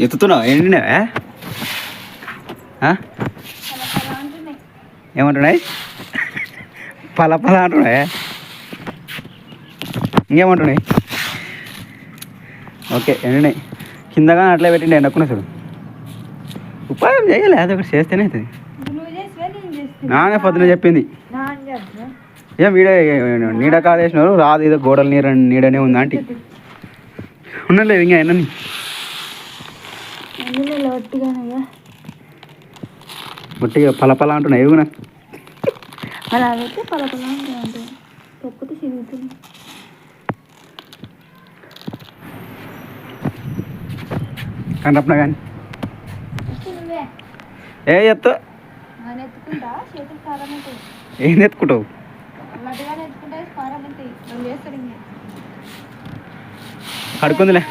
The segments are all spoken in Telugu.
ఎత్తుతున్నావు ఏంటినావా? ఏమంటున్నాయి? పల పల అంటున్నాయా? ఇంకేమంటున్నాయి? ఓకే ఎండినాయి. కిందగా అట్లా పెట్టిండే ఎండకున్నా చూడు. ఉపాయం చేయలే, అది ఒకటి చేస్తేనే అవుతుంది. నానే పొద్దున చెప్పింది. ఏం వీడ నీడ కాదేసినారు రాదు, ఏదో గోడల నీడనే ఉంది ఆంటీ. ఉండలేదు ఇంకా ఎన్నని ఒట్టిగా పల పల అంటున్నాయి. ఏవి అలా అయితే పల పల అంటే తొక్కుతే చిరుగుతుంది. కంటప్పునా కానీ ఏ ఎత్తు ఏం ఎత్తుకుంటావు? కడుక్కుందిలే,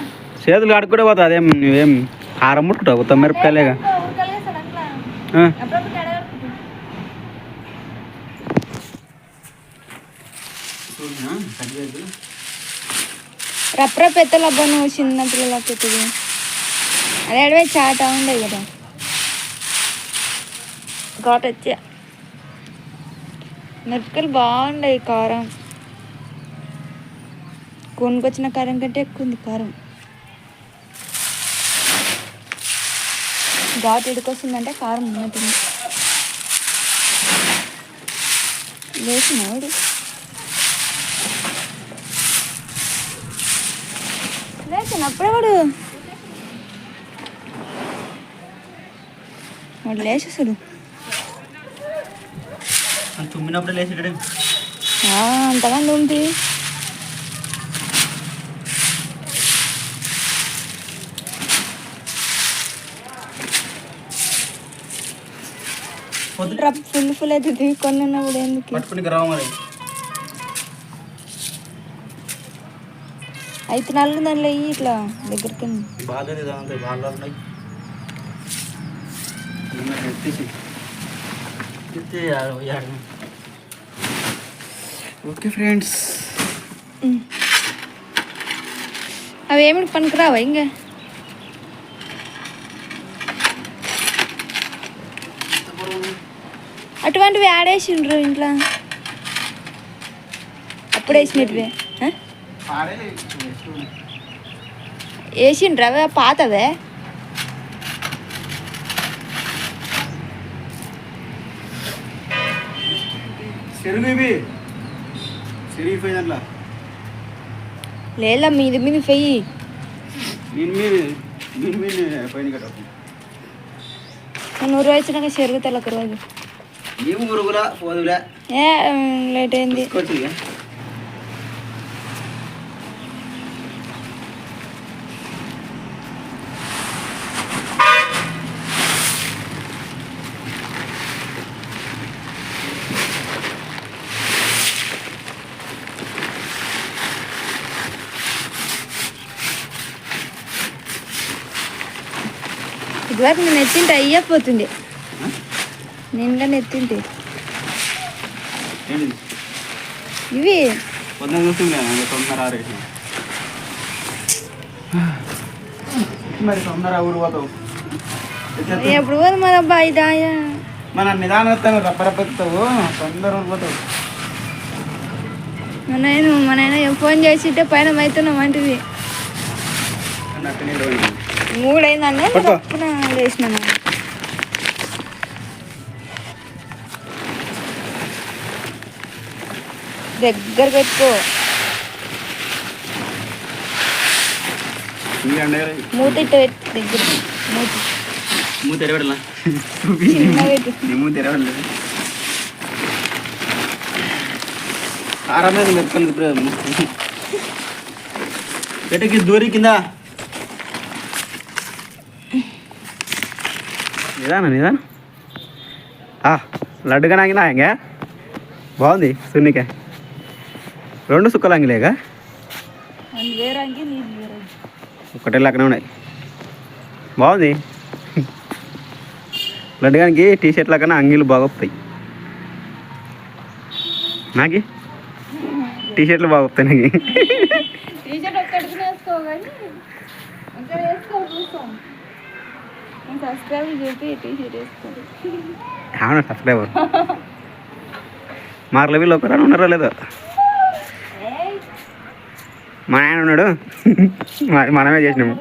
చేతులు కడుక్కుంటే పోతా. అదేం నువ్వేం కారం ముట్టుకుంటావు? తొమ్మిరపకాయలేగా. రప్పరప్ ఎత్తలబ్బా నువ్వు చిన్న పిల్లలకి ఎత్తుది. అదే అడవే చాట ఉండదు కదా. ఘాట్ వచ్చా మిరపకాయలు బాగుండయి. కారం కొనుకొచ్చిన కారం కంటే ఎక్కువ ఉంది కారం. ఘాట్ ఎడుకొస్తుందంటే కారం ఉన్నట్టుంది. వేసినాడు లేచినప్పుడే వాడు లేచేసాడు. తుమ్మినప్పుడు లేచి అంతగానే ఉంది. ఫుల్ ఫుల్ అవుతుంది కొన్ని ఉన్నప్పుడు. ఎందుకు అయితే నల్లు దానిలో ఇట్లా దగ్గరికి ఓకే ఫ్రెండ్స్, అవి ఏమిటి పనికిరావా ఇంకా? అటువంటివి ఆడేసిండ్రు ఇంట్లో. అప్పుడు వేసినట్టువే వేసిండ్రు. అవే పాతవే. లేదా మీది మీద పెయ్యి నూరు వచ్చినాక చెరుగుతాను ఒక రోజు. ఏ లేట్ అయింది. ఇదివరకు నేను ఎత్తింటే అయ్యపోతుంది. నిండా నెత్తింటే ఇవి ఎప్పుడు పోదు మన అబ్బాయి దాయా. మన నిదానం రప్పరప్పుతావు, తొందర పోతావు. మా నాయన ఫోన్ చేసింటే పైన అవుతున్నాం అంటివి. 3 అయిందనే లేచినాను. దగ్గర పెట్టుకో. మూత ఇట్ట పెట్టు దగ్గర. మూత ఎరవడలా మూత ఎరవడలేదు. కారం మీద మెరుకలు పెట్టకి దూరి కింద. నిదానం లడ్డుగా నాగినా ఇంకా బాగుంది. సున్నికే 2 సుక్కలు అంగిలేగా, ఒకటే లెక్కనే ఉన్నాయి. బాగుంది. లడ్డుగానికి టీషర్ట్ లాగా అంగీలు బాగా వస్తాయి. నాకి టీషర్ట్లు బాగా వస్తాయి. నాకు సబ్స్క్రైబ్ చెప్పి టీషర్ట్ వేసుకోండి. అవునా సబ్స్క్రైబర్ మార్ల వీళ్ళు ఒకరు ఉన్నారో లేదో. మా ఆయన ఉన్నాడు మనమే చేసినాము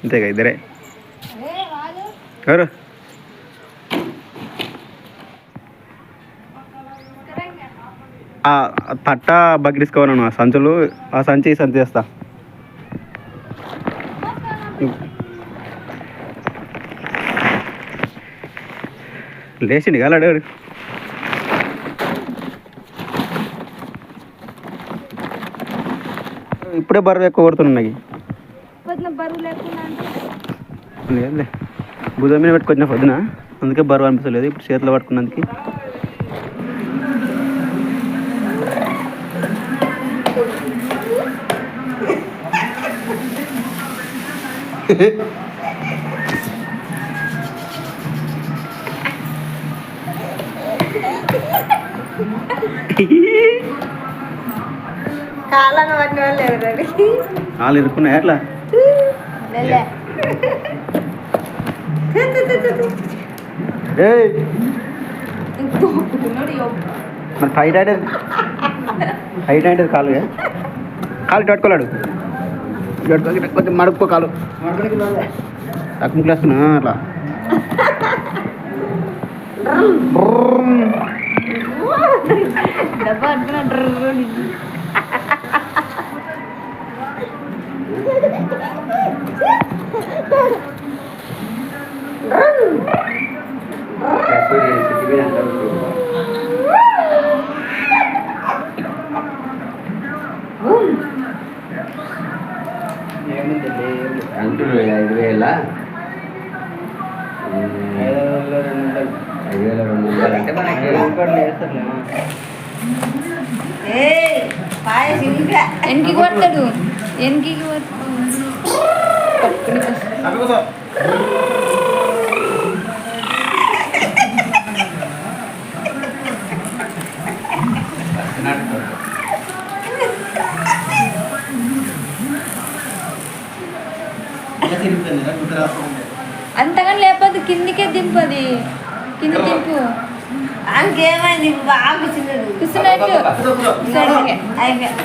అంతేగా ఇద్దరే. ఎవరు తట్ట బగ్గిసుకోవాలను ఆ సంచులు, ఆ సంచి చేస్తా. లేచిండి కదా అడిగాడు. ఇప్పుడే బరువు ఎక్కువ కొడుతున్నాయి. లేదులే భుజం మీద పెట్టుకొచ్చిన పొద్దున, అందుకే బరువు అనిపించలేదు. ఇప్పుడు చేతిలో పట్టుకున్నందుకు కాళ్ళు ఇరుక్కున్నాయి అట్లా. మరి టైట్ అంటే కాలు కాలు పట్టుకోలేడు. కొంచెం మడుక్కో కాలు తక్కువ క్లాస్తున్నా అట్లా. అంటున్నారు 5,000 5,200 అంటే మనకి ఎన్కి కొడతాడు, ఎన్కి అంతగా లేకపోతే కిందికే దింపది. కింద దింపు. అంకేమైంది బాగా కూర్చున్నాడు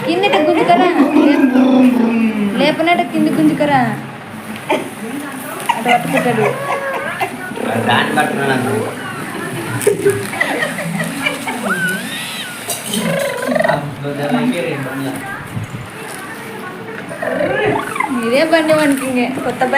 కిందకి గుంజుకరా, లేపనట్టు కింది గుంజుకరా. అటు పట్టుకుంటాడు. దాన్ని పట్టుకున్నాను. మీరే బండి వానికి కొత్త బండి.